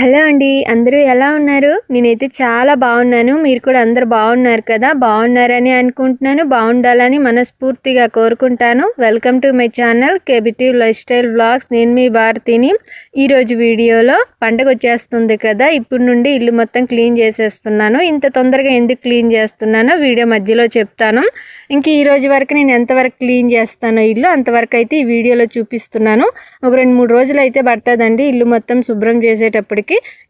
Hello అండి. అందరూ ఎలా ఉన్నారు? నేనైతే చాలా బాగున్నాను. మీరు కూడా అందరూ బాగున్నారు కదా? బాగున్నారని అనుకుంటున్నాను. బాగుండాలని మనస్ఫూర్తిగా కోరుకుంటాను. Welcome to my channel KBT life style vlogs. నేను మీ భారతిని. ఈరోజు వీడియోలో పండగ వచ్చేస్తుంది కదా, ఇప్పుడు నుండి ఇల్లు మొత్తం క్లీన్ చేసేస్తున్నాను. ఇంత తొందరగా ఎందుకు క్లీన్ చేస్తున్నానో వీడియో మధ్యలో చెప్తాను. ఇంక ఈ రోజు వరకు నేను ఎంతవరకు క్లీన్ చేస్తానో ఇల్లు అంతవరకు అయితే ఈ వీడియోలో చూపిస్తున్నాను. ఒక 2-3 రోజులు అయితే పడుతుందండి ఇల్లు మొత్తం శుభ్రం చేసేటప్పటికి.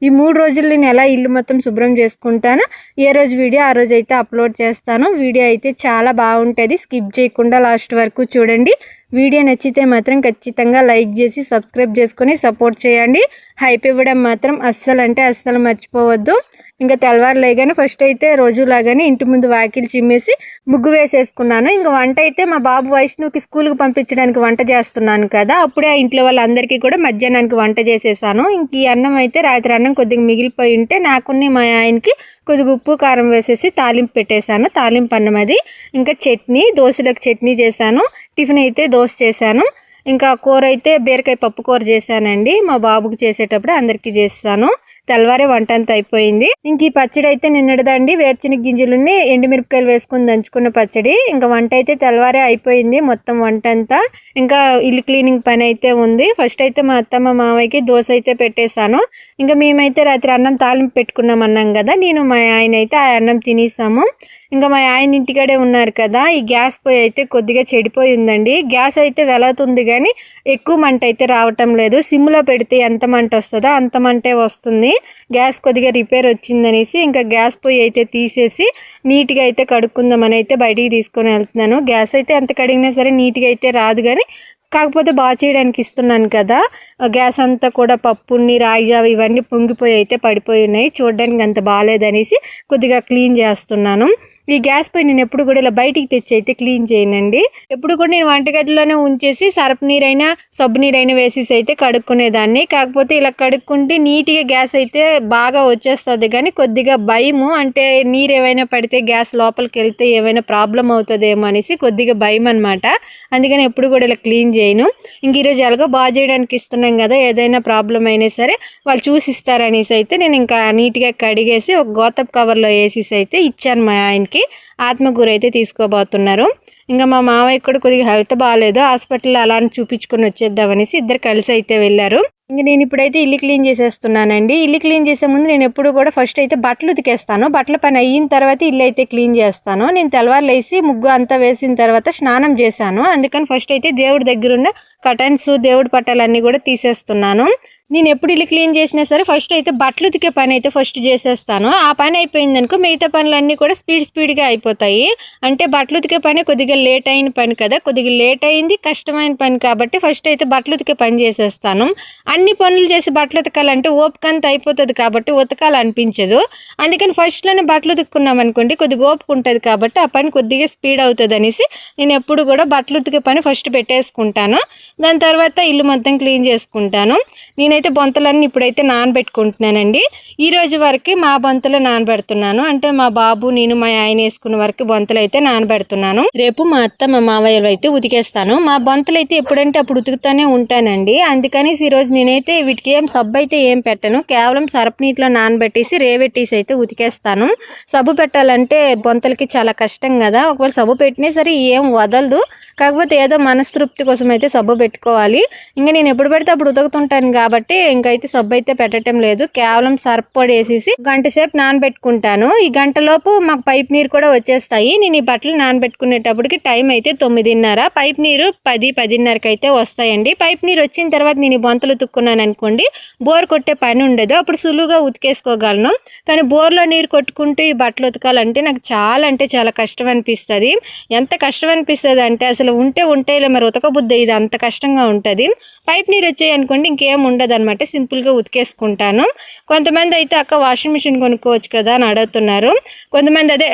ఈ 3 రోజులు నేను ఎలా ఇల్లు మొత్తం శుభ్రం చేసుకుంటాను, ఏ రోజు వీడియో ఆ రోజు అయితే అప్లోడ్ చేస్తాను. వీడియో అయితే చాలా బాగుంటుంది, స్కిప్ చేయకుండా లాస్ట్ వరకు చూడండి. వీడియో నచ్చితే మాత్రం ఖచ్చితంగా లైక్ చేసి సబ్స్క్రైబ్ చేసుకొని సపోర్ట్ చేయండి. హైప్ ఇవ్వడం మాత్రం అస్సలు మర్చిపోవద్దు. ఇంకా తెల్లవారులేగానే ఫస్ట్ అయితే రోజులాగానే ఇంటి ముందు వాకిలి చిమ్మేసి ముగ్గు వేసేసుకున్నాను. ఇంకా వంట అయితే మా బాబు వైష్ణుకి స్కూల్కి పంపించడానికి వంట చేస్తున్నాను కదా, అప్పుడే ఆ ఇంట్లో వాళ్ళందరికీ కూడా మధ్యాహ్నానికి వంట చేసేసాను. ఇంక ఈ అన్నం అయితే రాత్రి అన్నం కొద్దిగా మిగిలిపోయి ఉంటే నాకుని మా ఆయనకి కొద్దిగా ఉప్పు కారం వేసేసి తాలింపు పెట్టేశాను. తాలింపు అన్నం అది. ఇంకా చట్నీ, దోశలకు చట్నీ చేశాను. టిఫిన్ అయితే దోశ చేశాను. ఇంకా కూర అయితే బీరకాయ పప్పు కూర చేశానండి. మా బాబుకి చేసేటప్పుడు అందరికీ చేస్తాను. తెల్లవారే వంట అంతా అయిపోయింది. ఇంక ఈ పచ్చడి అయితే నిన్నటిదండి, వేరుశనగ గింజలుని ఎండుమిరపకాయలు వేసుకుని దంచుకున్న పచ్చడి. ఇంకా వంట అయితే తెల్లవారే అయిపోయింది మొత్తం వంట అంతా. ఇంకా ఇల్లు క్లీనింగ్ పని అయితే ఉంది. ఫస్ట్ అయితే మా అత్తమ్మ మావయ్యకి దోశ అయితే పెట్టేశాను. ఇంకా మేమైతే రాత్రి అన్నం తాలింపు పెట్టుకున్నాం అన్నాం కదా, నేను మా ఆయన అయితే ఆ అన్నం తినేసాము. ఇంకా మా ఆయన ఇంటికాడే ఉన్నారు కదా, ఈ గ్యాస్ పొయ్యి అయితే కొద్దిగా చెడిపోయి ఉందండి. గ్యాస్ అయితే వెళుతుంది కానీ ఎక్కువ మంట అయితే రావటం లేదు. సిమ్లో పెడితే ఎంత మంట వస్తుందో అంత మంటే వస్తుంది. గ్యాస్ కొద్దిగా రిపేర్ వచ్చిందనేసి ఇంకా గ్యాస్ పొయ్యి అయితే తీసేసి నీట్గా అయితే కడుక్కుందామని అయితే బయటికి తీసుకొని వెళ్తున్నాను. గ్యాస్ అయితే ఎంత కడిగినా సరే నీట్గా అయితే రాదు, కానీ కాకపోతే బాగా చేయడానికి ఇస్తున్నాను కదా, గ్యాస్ అంతా కూడా పప్పుని రాగిజావ ఇవన్నీ పొంగిపోయి అయితే పడిపోయి ఉన్నాయి. చూడడానికి అంత బాగాలేదనేసి కొద్దిగా క్లీన్ చేస్తున్నాను. ఈ గ్యాస్ పై నేను ఎప్పుడు కూడా ఇలా బయటికి తెచ్చి అయితే క్లీన్ చేయనండి. ఎప్పుడు కూడా నేను వంటగదిలోనే ఉంచేసి సర్ఫ్ నీరైనా సబ్బు నీరైనా వేసేసి అయితే కడుక్కునేదాన్ని. కాకపోతే ఇలా కడుక్కుంటే నీట్గా గ్యాస్ అయితే బాగా వచ్చేస్తుంది, కానీ కొద్దిగా భయము, అంటే నీరు ఏమైనా పడితే గ్యాస్ లోపలికి వెళ్తే ఏమైనా ప్రాబ్లం అవుతుందేమో అనేసి కొద్దిగా భయం అనమాట. అందుకని ఎప్పుడు కూడా ఇలా క్లీన్ చేయను. ఇంక ఈరోజు ఎలాగో బాగా చేయడానికి ఇస్తున్నాం కదా, ఏదైనా ప్రాబ్లం అయినా సరే వాళ్ళు చూసిస్తారనేసి అయితే నేను ఇంకా నీట్గా కడిగేసి ఒక గోతప్ కవర్లో వేసేసి అయితే ఇచ్చాను మా ఆయనకి. ఆత్మకూర అయితే తీసుకోబోతున్నారు. ఇంకా మా మావయ్య కూడా కొద్దిగా హెల్త్ బాగాలేదు, హాస్పిటల్లో అలా చూపించుకొని వచ్చేద్దామనేసి ఇద్దరు కలిసి అయితే వెళ్ళారు. ఇంక నేను ఇప్పుడైతే ఇల్లు క్లీన్ చేసేస్తున్నానండి. ఇల్లు క్లీన్ చేసే ముందు నేను ఎప్పుడు కూడా ఫస్ట్ అయితే బట్టలు ఉతికేస్తాను. బట్టల పని అయిన తర్వాత ఇల్లు అయితే క్లీన్ చేస్తాను. నేను తెల్లవారులు వేసి ముగ్గు అంతా వేసిన తర్వాత స్నానం చేశాను. అందుకని ఫస్ట్ అయితే దేవుడి దగ్గర ఉన్న కర్టన్స్, దేవుడి పట్టాలన్నీ కూడా తీసేస్తున్నాను. నేను ఎప్పుడు ఇల్లు క్లీన్ చేసినా సరే ఫస్ట్ అయితే బట్టలు ఉతికే పని అయితే ఫస్ట్ చేసేస్తాను. ఆ పని అయిపోయిందనుకో మిగతా పనులన్నీ కూడా స్పీడ్గా అయిపోతాయి. అంటే బట్టలు ఉతికే పని కొద్దిగా లేట్ అయిన పని కదా, కొద్దిగా లేట్ అయింది, కష్టమైన పని కాబట్టి ఫస్ట్ అయితే బట్టలు ఉతికే పని చేసేస్తాను. అన్ని పనులు చేసి బట్టలు ఉతకాలంటే ఓపిక అంతా అయిపోతుంది కాబట్టి ఉతకాలనిపించదు. అందుకని ఫస్ట్లోనే బట్టలు ఉతుక్కున్నాం అనుకోండి కొద్దిగా ఓపిక ఉంటుంది కాబట్టి ఆ పని కొద్దిగా స్పీడ్ అవుతుంది అనేసి నేను ఎప్పుడు కూడా బట్టలు ఉతికే పని ఫస్ట్ పెట్టేసుకుంటాను. దాని తర్వాత ఇల్లు మొత్తం క్లీన్ చేసుకుంటాను. నేనైతే బొంతలన్నీ ఇప్పుడైతే నానబెట్టుకుంటున్నానండి. ఈ రోజు వరకు మా బొంతలు నానబెడుతున్నాను, అంటే మా బాబు నేను మా ఆయన వేసుకున్న వరకు బొంతలు అయితే నానబెడుతున్నాను. రేపు మా అత్త మా మావయ్యలు అయితే ఉతికేస్తాను. మా బొంతలు అయితే ఎప్పుడంటే అప్పుడు ఉతుకుతానే ఉంటానండి. అందుకని ఈరోజు నేనైతే వీటికి ఏం సబ్బు అయితే ఏం పెట్టను, కేవలం సరపు నీటిలో నానబెట్టేసి రేవెట్టేసి అయితే ఉతికేస్తాను. సబ్బు పెట్టాలంటే బొంతలకి చాలా కష్టం కదా, ఒకవేళ సబ్బు పెట్టినా సరే ఏం వదలదు. కాకపోతే ఏదో మనస్తృప్తి కోసం అయితే సబ్బు పెట్టుకోవాలి. ఇంకా నేను ఎప్పుడు పెడితే అప్పుడు ఉతుకుతుంటాను కాబట్టి ఇంకైతే సబ్బు అయితే పెట్టడం లేదు. కేవలం సర్ఫ్ పొడి వేసేసి గంట సేపు నానబెట్టుకుంటాను. ఈ గంటలోపు మాకు పైప్ నీరు కూడా వచ్చేస్తాయి. నేను ఈ బట్టలు నానబెట్టుకునేటప్పటికి టైం అయితే 9:30, పైప్ నీరు 10-10:30కి అయితే వస్తాయండి. పైప్ నీరు వచ్చిన తర్వాత నేను ఈ బొంతలు ఉతుక్కున్నాను అనుకోండి, బోర్ కొట్టే పని ఉండదు, అప్పుడు సులువుగా ఉతికేసుకోగలను. కానీ బోర్లో నీరు కొట్టుకుంటూ ఈ బట్టలు ఉతకాలంటే నాకు చాలా అంటే చాలా కష్టం అనిపిస్తుంది. ఎంత కష్టం అనిపిస్తుంది అంటే అసలు ఉంటే ఇలా మరి ఉతకబుద్ధి ఇది అంత కష్టంగా ఉంటుంది. పైప్ నీరు వచ్చాయి అనుకోండి ఇంకేం ఉండదు అనమాట, సింపుల్గా ఉతికేసుకుంటాను. కొంతమంది అయితే అక్క వాషింగ్ మిషన్ కొనుక్కోవచ్చు కదా అని అడుగుతున్నారు. కొంతమంది అదే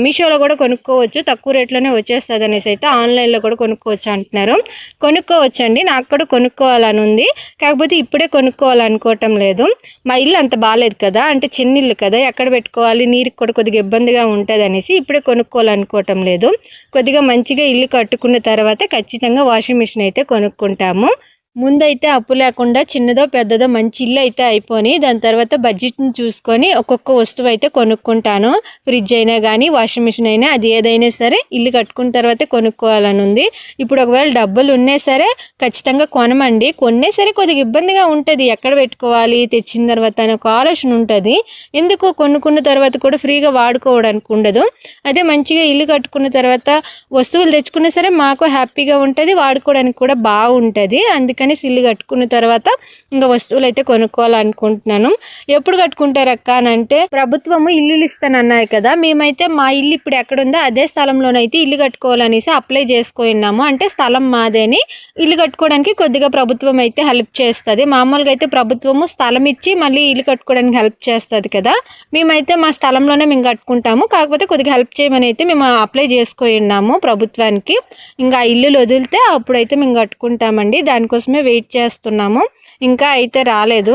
మీషోలో కూడా కొనుక్కోవచ్చు, తక్కువ రేట్లోనే వచ్చేస్తుంది అనేసి అయితే ఆన్లైన్లో కూడా కొనుక్కోవచ్చు అంటున్నారు. కొనుక్కోవచ్చండి, నాకు కూడా కొనుక్కోవాలని ఉంది, కాకపోతే ఇప్పుడే కొనుక్కోవాలనుకోవటం లేదు. మా ఇల్లు అంత బాగాలేదు కదా, అంటే చిన్న ఇల్లు కదా, ఎక్కడ పెట్టుకోవాలి, నీరుకి కూడా కొద్దిగా ఇబ్బందిగా ఉంటుంది అనేసి ఇప్పుడే కొనుక్కోవాలనుకోవటం లేదు. కొద్దిగా మంచిగా ఇల్లు కట్టుకున్న తర్వాత ఖచ్చితంగా వాషింగ్ మిషన్ అయితే కొనుక్కుంటాము. ముందైతే అప్పు లేకుండా చిన్నదో పెద్దదో మంచి ఇల్లు అయితే అయిపోయి దాని తర్వాత బడ్జెట్ని చూసుకొని ఒక్కొక్క వస్తువు అయితే కొనుక్కుంటాను. ఫ్రిడ్జ్ అయినా కానీ వాషింగ్ మిషన్ అయినా అది ఏదైనా సరే ఇల్లు కట్టుకున్న తర్వాతే కొనుక్కోవాలని ఉంది. ఇప్పుడు ఒకవేళ డబ్బులు ఉన్నా సరే ఖచ్చితంగా కొనమండి. కొన్నే సరే కొద్దిగా ఇబ్బందిగా ఉంటుంది, ఎక్కడ పెట్టుకోవాలి తెచ్చిన తర్వాత అని ఒక ఆలోచన ఉంటుంది. ఎందుకు కొనుక్కున్న తర్వాత కూడా ఫ్రీగా వాడుకోవడానికి ఉండదు. అదే మంచిగా ఇల్లు కట్టుకున్న తర్వాత వస్తువులు తెచ్చుకున్నా సరే మాకు హ్యాపీగా ఉంటుంది, వాడుకోవడానికి కూడా బాగుంటుంది. అందుకని ఇల్లు కట్టుకున్న తర్వాత ఇంకా వస్తువులు అయితే కొనుక్కోవాలనుకుంటున్నాను. ఎప్పుడు కట్టుకుంటారు అక్క అని అంటే, ప్రభుత్వము ఇల్లులు ఇస్తానన్నారు కదా, మేమైతే మా ఇల్లు ఇప్పుడు ఎక్కడుందో అదే స్థలంలోనైతే ఇల్లు కట్టుకోవాలనేసి అప్లై చేసుకున్నాము. అంటే స్థలం మాదేని ఇల్లు కట్టుకోవడానికి కొద్దిగా ప్రభుత్వం అయితే హెల్ప్ చేస్తుంది. మామూలుగా అయితే ప్రభుత్వము స్థలం ఇచ్చి మళ్ళీ ఇల్లు కట్టుకోవడానికి హెల్ప్ చేస్తుంది కదా, మేమైతే మా స్థలంలోనే మేము కట్టుకుంటాము. కాకపోతే కొద్దిగా హెల్ప్ చేయమని అయితే మేము అప్లై చేసుకున్నాము ప్రభుత్వానికి. ఇంకా ఇల్లులు వదిలితే అప్పుడైతే మేము కట్టుకుంటామండి. దానికోసమే వెయిట్ చేస్తున్నాము, ఇంకా అయితే రాలేదు.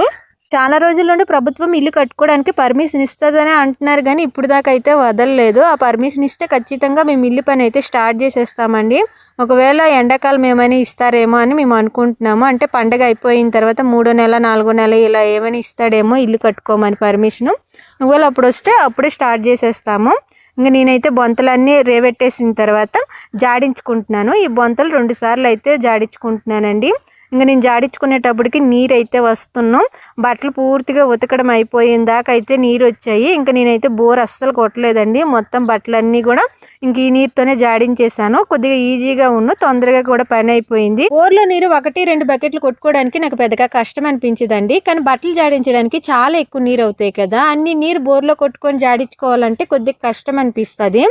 చాలా రోజుల నుండి ప్రభుత్వం ఇల్లు కట్టుకోవడానికి పర్మిషన్ ఇస్తుందని అంటున్నారు కానీ ఇప్పుడు దాకా అయితే వదలలేదు. ఆ పర్మిషన్ ఇస్తే ఖచ్చితంగా మేము ఇల్లు పని అయితే స్టార్ట్ చేసేస్తామండి. ఒకవేళ ఎండాకాలం ఏమైనా ఇస్తారేమో అని మేము అనుకుంటున్నాము. అంటే పండగ అయిపోయిన తర్వాత 3వ నెల 4వ నెల ఇలా ఏమైనా ఇస్తాడేమో ఇల్లు కట్టుకోమని పర్మిషను. ఒకవేళ అప్పుడు వస్తే అప్పుడే స్టార్ట్ చేసేస్తాము. ఇంకా నేనైతే బొంతలన్నీ రేవెట్టేసిన తర్వాత జాడించుకుంటున్నాను. ఈ బొంతలు 2 సార్లు అయితే జాడించుకుంటున్నానండి. ఇంకా నేను జాడించుకునేటప్పటికి నీరు అయితే వస్తున్నాం. బట్టలు పూర్తిగా ఉతకడం అయిపోయిన దాకా అయితే నీరు వచ్చాయి. ఇంకా నేనైతే బోర్ అస్సలు కొట్టలేదండి. మొత్తం బట్టలన్నీ కూడా ఇంక ఈ నీరుతోనే జాడించేసాను. కొద్దిగా ఈజీగా తొందరగా కూడా పని అయిపోయింది. బోర్లో నీరు 1-2 బకెట్లు కొట్టుకోవడానికి నాకు పెద్దగా కష్టం అనిపించదండి. కానీ బట్టలు జాడించడానికి చాలా ఎక్కువ నీరు అవుతాయి కదా, అన్ని నీరు బోర్లో కొట్టుకొని జాడించుకోవాలంటే కొద్దిగా కష్టం అనిపిస్తుంది.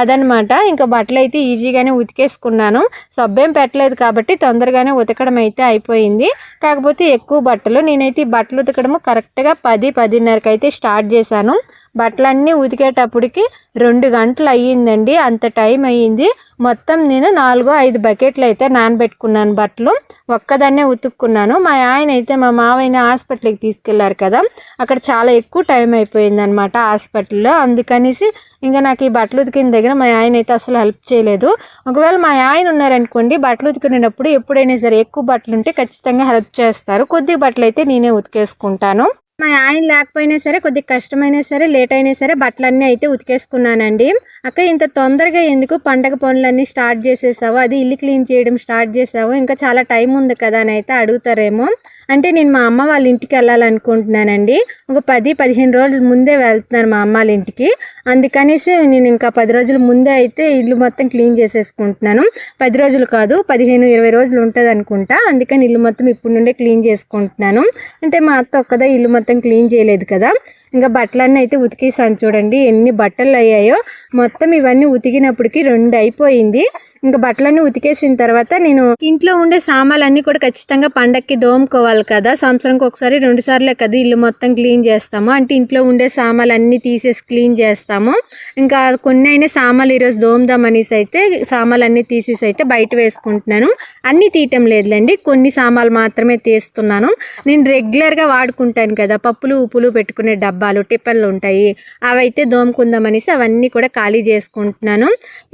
అదనమాట. ఇంకా బట్టలు అయితే ఈజీగానే ఉతికేసుకున్నాను. సబ్బేం పెట్టలేదు కాబట్టి తొందరగానే ఉతకడం అయితే అయిపోయింది. కాకపోతే ఎక్కువ బట్టలు, నేనైతే ఈ బట్టలు ఉతకడము కరెక్ట్గా 10-10:30కి అయితే స్టార్ట్ చేశాను. బట్టలన్నీ ఉతికేటప్పటికి 2 గంటలు అయ్యిందండి, అంత టైం అయ్యింది. మొత్తం నేను 4-5 బకెట్లు అయితే నానబెట్టుకున్నాను. బట్టలు ఒక్కదాన్నే ఉతుక్కున్నాను. మా ఆయన అయితే మా మావయ్యని హాస్పిటల్కి తీసుకెళ్లారు కదా, అక్కడ చాలా ఎక్కువ టైం అయిపోయింది అనమాట హాస్పిటల్లో. అందుకనేసి ఇంకా నాకు ఈ బట్టలు ఉతికిన దగ్గర మా ఆయన అయితే అసలు హెల్ప్ చేయలేదు. ఒకవేళ మా ఆయన ఉన్నారనుకోండి, బట్టలు ఉతికినప్పుడు ఎప్పుడైనా సరే ఎక్కువ బట్టలు ఉంటే ఖచ్చితంగా హెల్ప్ చేస్తారు. కొద్ది బట్టలు అయితే నేనే ఉతికేసుకుంటాను. మా ఆయన లేకపోయినా సరే కొద్దిగా కష్టమైనా సరే లేట్ అయినా సరే బట్టలన్నీ అయితే ఉతికేసుకున్నానండి. అక్క ఇంత తొందరగా ఎందుకు పండగ పనులన్నీ స్టార్ట్ చేసేసావు, అది ఇల్లు క్లీన్ చేయడం స్టార్ట్ చేసావు, ఇంకా చాలా టైం ఉంది కదా అని అయితే అడుగుతారేమో. అంటే నేను మా అమ్మ వాళ్ళ ఇంటికి వెళ్ళాలనుకుంటున్నానండి. ఒక 10-15 రోజుల ముందే వెళ్తున్నాను మా అమ్మ వాళ్ళ ఇంటికి. అందుకనేసి నేను ఇంకా 10 రోజుల ముందే అయితే ఇల్లు మొత్తం క్లీన్ చేసేసుకుంటున్నాను. 10 రోజులు కాదు, 15-20 రోజులు ఉంటుంది అనుకుంటా. అందుకని ఇల్లు మొత్తం ఇప్పుడు నుండే క్లీన్ చేసుకుంటున్నాను. అంటే మా అత్త ఒక్కదే ఇల్లు మొత్తం క్లీన్ చేయలేదు కదా. ఇంకా బట్టలన్నీ అయితే ఉతికేసాను. చూడండి ఎన్ని బట్టలు అయ్యాయో. మొత్తం ఇవన్నీ ఉతికినప్పటికి 2 అయిపోయింది. ఇంకా బట్టలన్నీ ఉతికేసిన తర్వాత నేను ఇంట్లో ఉండే సామాన్లన్నీ కూడా ఖచ్చితంగా పండక్కి దోముకోవాలి కదా. సంవత్సరానికి ఒకసారి 2 సార్లే కదా ఇల్లు మొత్తం క్లీన్ చేస్తాము. అంటే ఇంట్లో ఉండే సామాన్లన్నీ తీసేసి క్లీన్ చేస్తాము. ఇంకా కొన్ని అయినా సామాన్లు ఈరోజు దోమదాం అనేసి అయితే సామాన్లన్నీ తీసేసి అయితే బయట వేసుకుంటున్నాను. అన్నీ తీయటం లేదులేండి, కొన్ని సామాన్లు మాత్రమే తీస్తున్నాను. నేను రెగ్యులర్గా వాడుకుంటాను కదా, పప్పులు ఉప్పులు పెట్టుకునే డబ్బాలు టిఫిన్లు ఉంటాయి, అవైతే దోముకుందాం అనేసి అవన్నీ కూడా ఖాళీ చేసుకుంటున్నాను.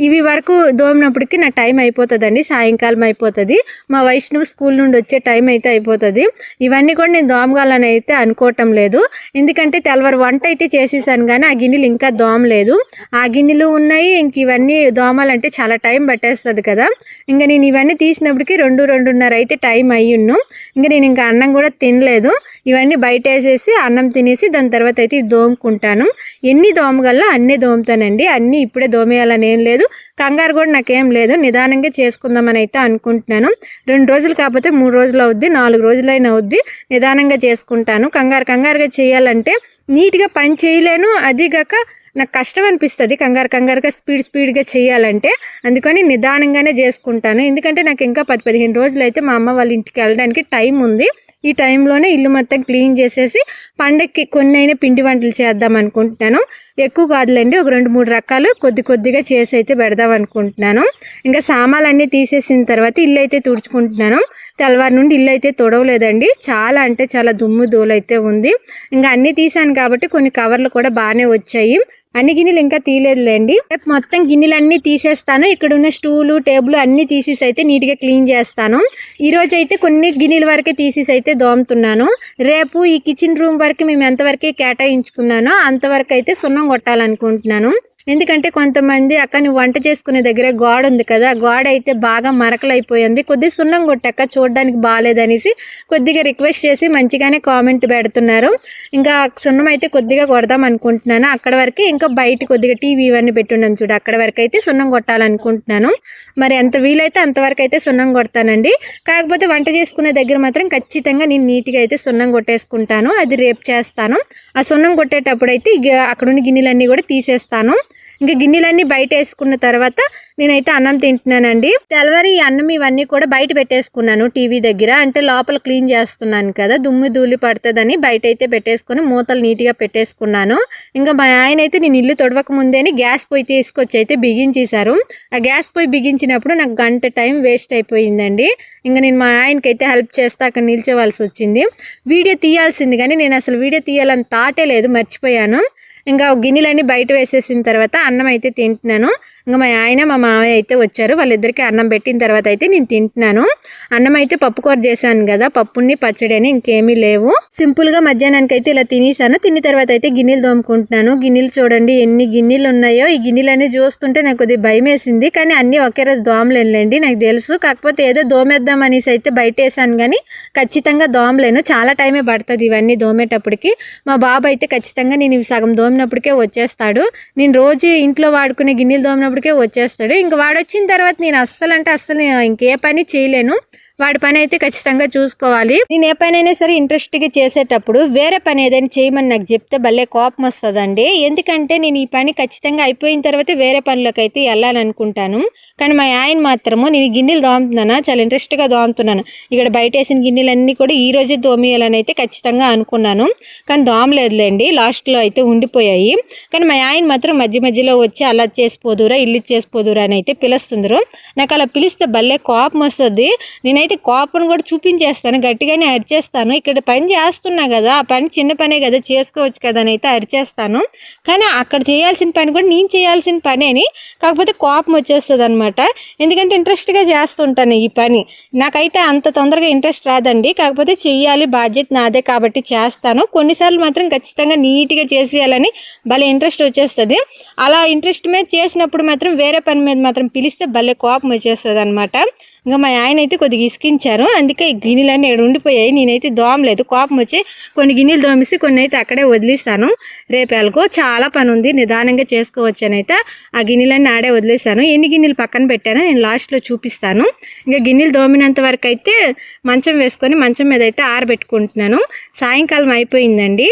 ఇవి వరకు దోమినప్పటికి నా టైం అయిపోతుందండి, సాయంకాలం అయిపోతుంది. మా వైష్ణవ్ స్కూల్ నుండి వచ్చే టైం అయితే అయిపోతుంది. ఇవన్నీ కూడా నేను దోమగాలని అయితే అనుకోవటం లేదు. ఎందుకంటే తెల్లవారు వంట అయితే చేసేసాను కానీ ఆ గిన్నెలు ఇంకా దోమలేదు. ఆ గిన్నెలు ఉన్నాయి, ఇంక ఇవన్నీ దోమాలంటే చాలా టైం పట్టేస్తుంది కదా. ఇంకా నేను ఇవన్నీ తీసినప్పటికీ 2-2:30 అయితే టైం అయ్యున్ను. ఇంకా నేను ఇంకా అన్నం కూడా తినలేదు. ఇవన్నీ బయట వేసేసి అన్నం తినేసి దాని తర్వాత అయితే దోముకుంటాను. ఎన్ని దోమగల్లో అన్నీ దోముతానండి. అన్నీ ఇప్పుడే దోమేయాలని ఏం లేదు, కంగారు కూడా నాకేం లేదు. నిదానంగా చేసుకుందామని అయితే అనుకుంటున్నాను. 2 రోజులు కాకపోతే 3 రోజులు అవుద్ది, 4 రోజులైనా అవుద్ది. నిదానంగా చేసుకుంటాను. కంగారుగా చేయాలంటే నీట్గా పని చేయలేను. అదిగాక నాకు కష్టం అనిపిస్తుంది కంగారుగా స్పీడ్గా చేయాలంటే. అందుకని నిదానంగానే చేసుకుంటాను. ఎందుకంటే నాకు ఇంకా 10-15 రోజులు అయితే మా అమ్మ వాళ్ళ ఇంటికి వెళ్ళడానికి టైం ఉంది. ఈ టైంలోనే ఇల్లు మొత్తం క్లీన్ చేసేసి పండగకి కొన్ని అయినా పిండి వంటలు చేద్దాం అనుకుంటున్నాను. ఎక్కువ కాదులేండి, ఒక 2-3 రకాలు కొద్దిగా చేసి అయితే పెడదాం అనుకుంటున్నాను. ఇంకా సామాన్లన్నీ తీసేసిన తర్వాత ఇల్లు అయితే తుడుచుకుంటున్నాను. తెల్లవారు నుండి ఇల్లు అయితే తుడవలేదండి, చాలా అంటే చాలా దుమ్ము ధూళి అయితే ఉంది. ఇంకా అన్నీ తీసాను కాబట్టి కొన్ని కవర్లు కూడా బాగానే వచ్చాయి. అన్ని గిన్నెలు ఇంకా తీయలేదులేండి. రేపు మొత్తం గిన్నెలన్నీ తీసేస్తాను. ఇక్కడ ఉన్న స్టూలు టేబుల్ అన్ని తీసేసి అయితే నీట్గా క్లీన్ చేస్తాను. ఈరోజు అయితే కొన్ని గిన్నెల వరకే తీసేసి అయితే దోముతున్నాను. రేపు ఈ కిచెన్ రూమ్ వరకు మేము ఎంతవరకు కేటాయించుకున్నానో అంతవరకు అయితే సున్నం కొట్టాలనుకుంటున్నాను. ఎందుకంటే కొంతమంది అక్క నువ్వు వంట చేసుకునే దగ్గర గోడ ఉంది కదా, గోడ అయితే బాగా మరకలైపోయింది, కొద్దిగా సున్నం కొట్టక్క చూడడానికి బాగాలేదనేసి కొద్దిగా రిక్వెస్ట్ చేసి మంచిగానే కామెంట్ పెడుతున్నారు. ఇంకా సున్నం అయితే కొద్దిగా కొడదాం అనుకుంటున్నాను. అక్కడ వరకు ఇంకా బయట కొద్దిగా టీవీ ఇవన్నీ పెట్టున్నాం చూడు, అక్కడ వరకు అయితే సున్నం కొట్టాలనుకుంటున్నాను. మరి ఎంత వీలైతే అంతవరకు అయితే సున్నం కొడతానండి. కాకపోతే వంట చేసుకునే దగ్గర మాత్రం ఖచ్చితంగా నేను నీట్గా అయితే సున్నం కొట్టేసుకుంటాను. అది రేపు చేస్తాను. ఆ సున్నం కొట్టేటప్పుడు అయితే అక్కడున్న గిన్నెలన్నీ కూడా తీసేస్తాను. ఇంకా గిన్నెలన్నీ బయట వేసుకున్న తర్వాత నేనైతే అన్నం తింటున్నానండి. తెల్లవారి ఈ అన్నం ఇవన్నీ కూడా బయట పెట్టేసుకున్నాను టీవీ దగ్గర. అంటే లోపల క్లీన్ చేస్తున్నాను కదా, దుమ్ము ధూళి పడుతుందని బయట అయితే పెట్టేసుకొని మూతలు నీట్గా పెట్టేసుకున్నాను. ఇంకా మా ఆయన అయితే నేను ఇల్లు తొడవక ముందేని గ్యాస్ పొయ్యి తీసుకొచ్చి అయితే బిగించేశారు. ఆ గ్యాస్ పొయ్యి బిగించినప్పుడు నాకు గంట టైం వేస్ట్ అయిపోయిందండి. ఇంకా నేను మా ఆయనకైతే హెల్ప్ చేస్తే అక్కడ నిల్చోవలసి వచ్చింది. వీడియో తీయాల్సింది కానీ నేను అసలు వీడియో తీయాలని థాటే లేదు, మర్చిపోయాను. ఇంకా గిన్నెలన్నీ బయట వేసేసిన తర్వాత అన్నం అయితే తింటున్నాను. ఇంకా మా ఆయన మా మామయ్య అయితే వచ్చారు. వాళ్ళిద్దరికీ అన్నం పెట్టిన తర్వాత అయితే నేను తింటున్నాను. అన్నం అయితే పప్పు కూర చేశాను కదా, పప్పుని పచ్చడి అని ఇంకేమీ లేవు. సింపుల్గా మధ్యాహ్నానికి అయితే ఇలా తినేసాను. తిన్న తర్వాత అయితే గిన్నెలు తోముకుంటున్నాను. గిన్నెలు చూడండి ఎన్ని గిన్నెలు ఉన్నాయో. ఈ గిన్నెలన్నీ చూస్తుంటే నాకు కొద్దిగా భయం వేసింది, కానీ అన్నీ ఒకే రోజు దోమలేనులేండి నాకు తెలుసు. కాకపోతే ఏదో దోమేద్దాం అనేసి అయితే బయట వేసాను, కానీ ఖచ్చితంగా దోమలేను. చాలా టైమే పడుతుంది ఇవన్నీ దోమేటప్పటికి. మా బాబు అయితే ఖచ్చితంగా నేను ఇవి సగం దోమినప్పటికే వచ్చేస్తాడు. నేను రోజు ఇంట్లో వాడుకునే గిన్నెలు దోమినప్పటికే వచ్చేస్తాడు. ఇంక వాడు వచ్చిన తర్వాత నేను అస్సలు ఇంకే పని చేయలేను. వాడి పని అయితే ఖచ్చితంగా చూసుకోవాలి. నేను ఏ పని అయినా సరే ఇంట్రెస్ట్గా చేసేటప్పుడు వేరే పని ఏదైనా చేయమని నాకు చెప్తే భలే కోపం వస్తుందండి. ఎందుకంటే నేను ఈ పని ఖచ్చితంగా అయిపోయిన తర్వాత వేరే పనిలోకి అయితే వెళ్ళాలనుకుంటాను. కానీ మా ఆయన మాత్రము నేను గిన్నెలు దోముతున్నానా, చాలా ఇంట్రెస్ట్గా దోముతున్నాను. ఇక్కడ బయట వేసిన గిన్నెలన్నీ కూడా ఈ రోజే దోమియాలని అయితే ఖచ్చితంగా అనుకున్నాను, కానీ దోమలేదులేండి. లాస్ట్లో అయితే ఉండిపోయాయి. కానీ మా ఆయన మాత్రం మధ్యలో వచ్చి అలా చేసిపోదురా ఇల్లు చేసిపోదురా అని అయితే పిలుస్తుందరు. నాకు అలా పిలిస్తే భలే కోపం వస్తుంది. నేనైతే కోపం కూడా చూపించేస్తాను, గట్టిగానే అరిచేస్తాను. ఇక్కడ పని చేస్తున్నా కదా, ఆ పని చిన్న పనే కదా, చేసుకోవచ్చు కదా అని అయితే అరిచేస్తాను. కానీ అక్కడ చేయాల్సిన పని కూడా నేను చేయాల్సిన పనేని, కాకపోతే కోపం వచ్చేస్తుంది అనమాట. ఎందుకంటే ఇంట్రెస్ట్గా చేస్తుంటాను ఈ పని. నాకైతే అంత తొందరగా ఇంట్రెస్ట్ రాదండి, కాకపోతే చెయ్యాలి, బాధ్యత నాదే కాబట్టి చేస్తాను. కొన్నిసార్లు మాత్రం ఖచ్చితంగా నీట్గా చేసేయాలని భలే ఇంట్రెస్ట్ వచ్చేస్తుంది. అలా ఇంట్రెస్ట్ మీద చేసినప్పుడు మాత్రం వేరే పని మీద మాత్రం పిలిస్తే భలే కోపం వచ్చేస్తుంది అనమాట. ఇంకా మా ఆయన అయితే కొద్దిగా ఇసుకించారు, అందుకే ఈ గిన్నెలన్నీ ఇక్కడ ఉండిపోయాయి. నేనైతే దోమలేదు, కోపం వచ్చి కొన్ని గిన్నెలు దోమిసి కొన్ని అయితే అక్కడే వదిలేస్తాను. రేపు ఎలాగో చాలా పని ఉంది, నిదానంగా చేసుకోవచ్చు అని అయితే ఆ గిన్నెలన్నీ ఆడే వదిలేసాను. ఎన్ని గిన్నెలు పక్కన పెట్టానో నేను లాస్ట్లో చూపిస్తాను. ఇంకా గిన్నెలు దోమినంత వరకు అయితే మంచం వేసుకొని మంచం మీద అయితే ఆరబెట్టుకుంటున్నాను. సాయంకాలం అయిపోయిందండి.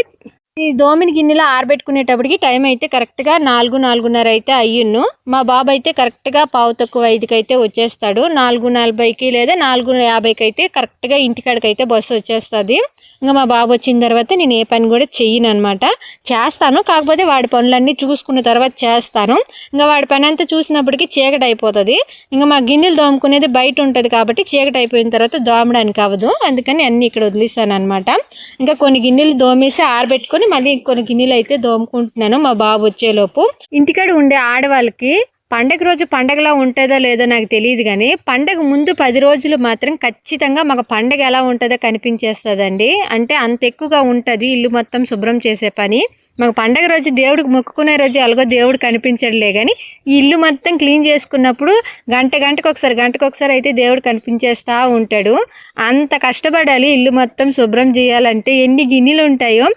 ఈ దోమిన గిన్నెలో ఆరబెట్టుకునేటప్పటికి టైం అయితే కరెక్ట్గా 4:30 అయితే అయ్యును. మా బాబు అయితే కరెక్ట్గా 4:45 అయితే వచ్చేస్తాడు. 4:40కి లేదా 4:50కి అయితే కరెక్ట్గా ఇంటికాడికి అయితే బస్సు వచ్చేస్తుంది. ఇంకా మా బాబు వచ్చిన తర్వాత నేను ఏ పని కూడా చెయ్యను అనమాట. చేస్తాను, కాకపోతే వాడి పనులన్నీ చూసుకున్న తర్వాత చేస్తాను. ఇంకా వాడి పని అంతా చూసినప్పటికీ చీకటి అయిపోతుంది. ఇంకా మా గిన్నెలు దోముకునేది బయట ఉంటుంది కాబట్టి చీకటి అయిపోయిన తర్వాత దోమడానికి అవ్వదు, అందుకని అన్నీ ఇక్కడ వదిలేసాను అనమాట. ఇంకా కొన్ని గిన్నెలు దోమేసి ఆరబెట్టుకొని మళ్ళీ కొన్ని గిన్నెలు అయితే దోముకుంటున్నాను మా బాబు వచ్చేలోపు. ఇంటికాడ ఉండే ఆడవాళ్ళకి పండగ రోజు పండగలా ఉంటుందో లేదో నాకు తెలియదు, కానీ పండగ ముందు 10 రోజులు మాత్రం ఖచ్చితంగా మాకు పండగ ఎలా ఉంటుందో కనిపించేస్తుందండి. అంటే అంత ఎక్కువగా ఉంటుంది ఇల్లు మొత్తం శుభ్రం చేసే పని. మాకు పండగ రోజు దేవుడికి మొక్కుకునే రోజు ఎలాగో దేవుడు కనిపించడలే, కానీ ఈ ఇల్లు మొత్తం క్లీన్ చేసుకున్నప్పుడు గంటకు ఒకసారి అయితే దేవుడు కనిపించేస్తూ ఉంటాడు. అంత కష్టపడాలి ఇల్లు మొత్తం శుభ్రం చేయాలంటే. ఎన్ని గిన్నెలు ఉంటాయో.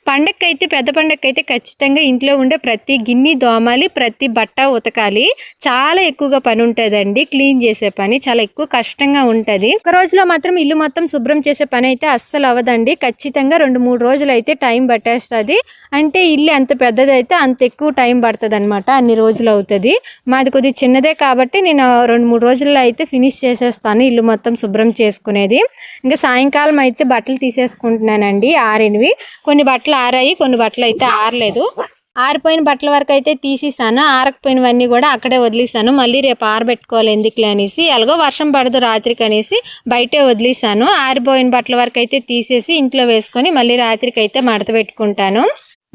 పండగకైతే పెద్ద పండగకైతే ఖచ్చితంగా ఇంట్లో ఉండే ప్రతి గిన్నె దోమాలి, ప్రతి బట్ట ఉతకాలి. చాలా ఎక్కువగా పని ఉంటుందండి. క్లీన్ చేసే పని చాలా ఎక్కువ కష్టంగా ఉంటుంది. ఒక రోజులో మాత్రం ఇల్లు మొత్తం శుభ్రం చేసే పని అయితే అస్సలు అవ్వదండి. ఖచ్చితంగా 2-3 రోజులు అయితే టైం పట్టేస్తుంది. అంటే ఇల్లు ఎంత పెద్దదైతే అంత ఎక్కువ టైం పడుతుంది అనమాట, అన్ని రోజులు అవుతుంది. మాది కొద్దిగా చిన్నదే కాబట్టి నేను 2-3 రోజుల్లో అయితే ఫినిష్ చేసేస్తాను ఇల్లు మొత్తం శుభ్రం చేసుకునేది. ఇంకా సాయంకాలం అయితే బట్టలు తీసేసుకుంటున్నానండి, ఆరినవి. కొన్ని బట్టలు ఆరాయి, కొన్ని బట్టలు అయితే ఆరలేదు. ఆరిపోయిన బట్టల వరకు అయితే తీసేసాను, ఆరకపోయినవన్నీ కూడా అక్కడే వదిలేసాను. మళ్ళీ రేపు ఆరబెట్టుకోవాలి ఎందుకులే అనేసి, ఎలాగో వర్షం పడదు రాత్రికి అనేసి బయటే వదిలేసాను. ఆరిపోయిన బట్టల వరకు అయితే తీసేసి ఇంట్లో వేసుకొని మళ్ళీ రాత్రికి అయితే మడత పెట్టుకుంటాను.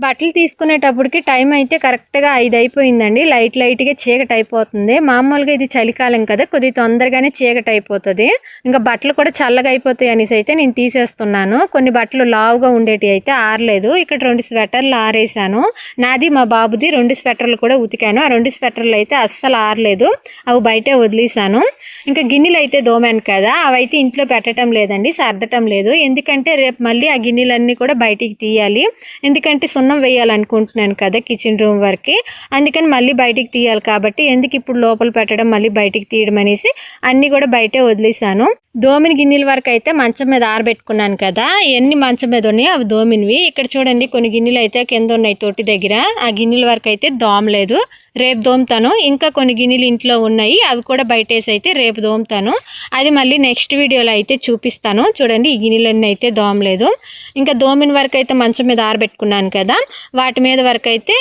బట్టలు తీసుకునేటప్పటికి టైం అయితే కరెక్ట్గా 5 అయిపోయిందండి. లైట్గా చీకటి అయిపోతుంది. మామూలుగా ఇది చలికాలం కదా, కొద్దిగా తొందరగానే చీకటి అయిపోతుంది. ఇంకా బట్టలు కూడా చల్లగా అయిపోతాయి అనేసి అయితే నేను తీసేస్తున్నాను. కొన్ని బట్టలు లావుగా ఉండేటివి అయితే ఆరలేదు. ఇక్కడ 2 స్వెటర్లు ఆరేసాను. నాది మా బాబుది 2 స్వెటర్లు కూడా ఉతికాను. ఆ 2 స్వెటర్లు అయితే అస్సలు ఆరలేదు, అవి బయటే వదిలేసాను. ఇంకా గిన్నెలు అయితే దోమాను కదా, అవైతే ఇంట్లో పెట్టడం లేదండి, సర్దటం లేదు. ఎందుకంటే రేపు మళ్ళీ ఆ గిన్నెలన్నీ కూడా బయటికి తీయాలి. ఎందుకంటే సున్నం వేయాలనుకుంటున్నాను కదా కిచెన్ రూమ్ వరకు, అందుకని మళ్ళీ బయటికి తీయాలి. కాబట్టి ఎందుకు ఇప్పుడు లోపల పెట్టడం మళ్ళీ బయటికి తీయడం అనేసి అన్నీ కూడా బయటే వదిలేసాను. దోమిన గిన్నెల వరకు అయితే మంచం మీద ఆరబెట్టుకున్నాను కదా, ఎన్ని మంచం మీద ఉన్నాయో అవి దోమినవి. ఇక్కడ చూడండి కొన్ని గిన్నెలు అయితే కింద ఉన్నాయి తోటి దగ్గర, ఆ గిన్నెల వరకు అయితే దోమలేదు, రేపు దోముతాను. ఇంకా కొన్ని గిన్నెలు ఇంట్లో ఉన్నాయి, అవి కూడా బయటేసి అయితే రేపు దోముతాను. అది మళ్ళీ నెక్స్ట్ వీడియోలో అయితే చూపిస్తాను. చూడండి ఈ గిన్నెలన్నీ అయితే దోమలేదు. ఇంకా దోమిన వరకు అయితే మంచం మీద ఆరబెట్టుకున్నాను కదా, వాటి మీద వరకు అయితే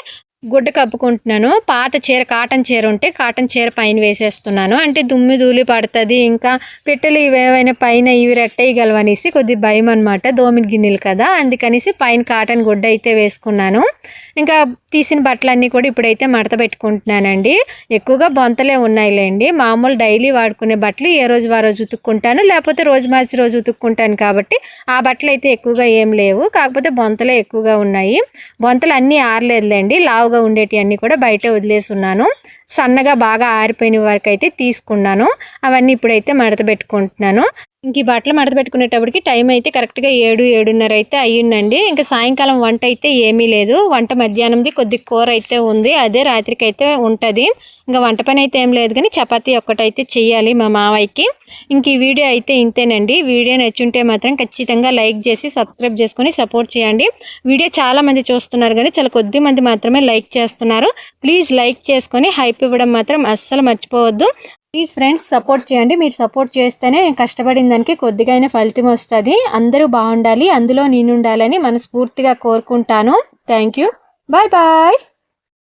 గుడ్డ కప్పుకుంటున్నాను. పాత చీర కాటన్ చీర ఉంటే కాటన్ చీర పైన వేసేస్తున్నాను. అంటే దుమ్మి ధూళి పడుతుంది, ఇంకా పెట్టెలు ఇవేవైనా పైన ఇవి రెట్టేయగలవనేసి కొద్దిగా భయం అనమాట, దోమిన గిన్నెలు కదా, అందుకనేసి పైన కాటన్ గుడ్డ అయితే వేసుకున్నాను. ఇంకా తీసిన బట్టలన్నీ కూడా ఇప్పుడైతే మడత పెట్టుకుంటున్నానండి. ఎక్కువగా బొంతలే ఉన్నాయిలేండి. మామూలు డైలీ వాడుకునే బట్టలు ఏ రోజు ఆ రోజు ఉతుక్కుంటాను, లేకపోతే రోజు మార్చి రోజు ఉతుక్కుంటాను. కాబట్టి ఆ బట్టలు అయితే ఎక్కువగా ఏం లేవు, కాకపోతే బొంతలే ఎక్కువగా ఉన్నాయి. బొంతలు అన్నీ ఆరలేదులేండి, లావుగా ఉండేటివి అన్నీ కూడా బయట వదిలేసి ఉన్నాను. సన్నగా బాగా ఆరిపోయిన వరకు అయితే తీసుకున్నాను. అవన్నీ ఇప్పుడైతే మడత పెట్టుకుంటున్నాను. ఇంక ఈ బట్టలు మడత పెట్టుకునేటప్పటికి టైం అయితే కరెక్ట్గా 7-7:30 అయితే అయ్యిందండి. ఇంకా సాయంకాలం వంట అయితే ఏమీ లేదు. వంట మధ్యాహ్నంది కొద్ది కూర అయితే ఉంది, అదే రాత్రికి అయితే ఉంటుంది. ఇంకా వంట పని అయితే ఏం లేదు, కానీ చపాతీ ఒక్కటైతే చెయ్యాలి మా మావయ్యకి. ఇంక ఈ వీడియో అయితే ఇంతేనండి. వీడియో నచ్చుంటే మాత్రం ఖచ్చితంగా లైక్ చేసి సబ్స్క్రైబ్ చేసుకొని సపోర్ట్ చేయండి. వీడియో చాలామంది చూస్తున్నారు కానీ చాలా కొద్ది మంది మాత్రమే లైక్ చేస్తున్నారు. ప్లీజ్ లైక్ చేసుకొని హైప్ ఇవ్వడం మాత్రం అస్సలు మర్చిపోవద్దు. ప్లీజ్ ఫ్రెండ్స్ సపోర్ట్ చేయండి. మీరు సపోర్ట్ చేస్తేనే నేను కష్టపడిన దానికి కొద్దిగా అయినా ఫలితం వస్తుంది. అందరూ బాగుండాలి, అందులో నేను ఉండాలని మనస్ఫూర్తిగా కోరుకుంటాను. Thank you. Bye bye.